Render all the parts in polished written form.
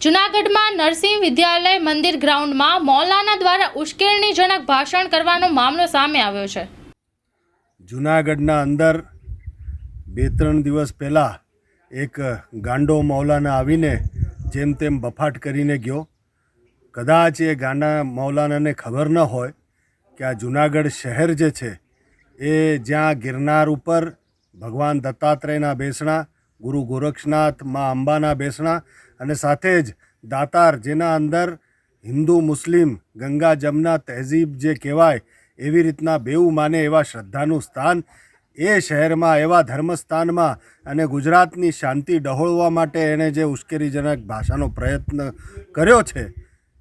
જૂનાગઢમાં નરસિંહ વિદ્યાલય મંદિર ગ્રાઉન્ડમાં મૌલાના દ્વારા ઉશ્કેરણીજનક ભાષણ કરવાનો મામલો સામે આવ્યો છે। જૂનાગઢના અંદર 2-3 દિવસ પહેલાં એક ગાંડો મૌલાના આવીને જેમ તેમ બફાટ કરીને ગયો। કદાચ એ ગાંડા મૌલાનાને ખબર ન હોય કે આ જૂનાગઢ શહેર જે છે એ જ્યાં ગિરનાર ઉપર ભગવાન દત્તાત્રેયના બેસણા, ગુરુ ગોરક્ષનાથ, મા અંબાના બેસણા અને સાથે જ દાતાર જેના અંદર હિન્દુ મુસ્લિમ ગંગા જમના તહેઝીબ જે કહેવાય એવી રીતના બેઉ માને એવા શ્રદ્ધાનું સ્થાન એ શહેરમાં એવા ધર્મસ્થાનમાં અને ગુજરાતની શાંતિ ડહોળવા માટે એણે જે ઉશ્કેરીજનક ભાષાનો પ્રયત્ન કર્યો છે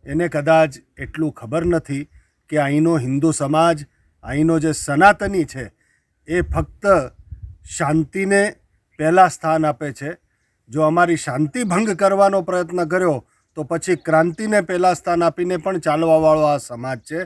એને કદાચ એટલું ખબર નથી કે અહીંનો હિન્દુ સમાજ, અહીંનો જે સનાતની છે એ ફક્ત શાંતિને પહેલાં સ્થાન આપે છે। જો અમારી શાંતિ ભંગ કરવાનો પ્રયત્ન કર્યો તો પછી ક્રાંતિને પહેલાં સ્થાન આપીને પણ ચાલવાવાળો આ સમાજ છે।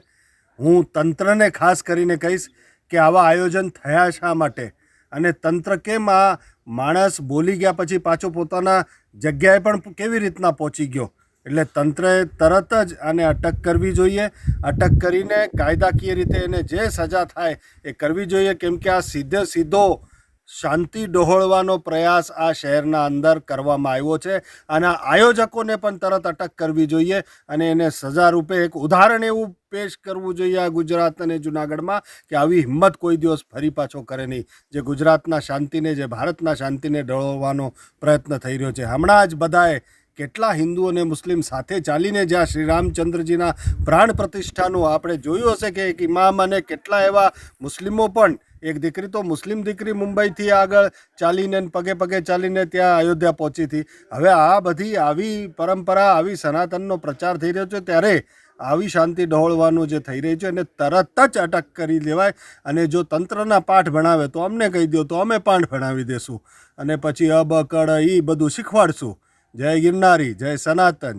હું તંત્રને ખાસ કરીને કહીશ કે આવા આયોજન થયા શા માટે અને તંત્ર કેમ આ માણસ બોલી ગયા પછી પાછો પોતાના જગ્યાએ પણ કેવી રીતના પહોંચી ગયો। એટલે તંત્રએ તરત જ આને અટક કરવી જોઈએ। અટક કરીને કાયદાકીય રીતે એને જે સજા થાય એ કરવી જોઈએ, કેમ કે આ સીધો શાંતિ ડહોળવાનો પ્રયાસ આ શહેરના અંદર કરવામાં આવ્યો છે અને આયોજકોને પણ તરત અટક કરવી જોઈએ અને એને સજા રૂપે એક ઉદાહરણ એવું પેશ કરવું જોઈએ આ ગુજરાત અને જૂનાગઢમાં કે આવી હિંમત કોઈ દિવસ ફરી પાછો કરે નહીં, જે ગુજરાતના શાંતિને, જે ભારતના શાંતિને ડહોળવાનો પ્રયત્ન થઈ રહ્યો છે। હમણાં જ બધાએ કેટલા હિન્દુ અને મુસ્લિમ સાથે ચાલીને જ્યાં શ્રી રામચંદ્રજીના પ્રાણ પ્રતિષ્ઠાનું આપણે જોયું હશે કે એક ઇમામ અને કેટલા એવા મુસ્લિમો પણ, એક દીકરી તો મુસ્લિમ દીકરી મુંબઈથી આગળ ચાલીને પગે પગે ચાલીને ત્યાં અયોધ્યા પહોંચી હતી। હવે આ બધી આવી પરંપરા, આવી સનાતનનો પ્રચાર થઈ રહ્યો છે ત્યારે આવી શાંતિ ડહોળવાનું જે થઈ રહ્યું છે એને તરત જ અટક કરી દેવાય અને જો તંત્રના પાઠ ભણાવે તો અમને કહી દો તો અમે પાઠ ભણાવી દેશું અને પછી અબ કડ એ બધું શીખવાડશું। જય ગિરનારી, જય સનાતન।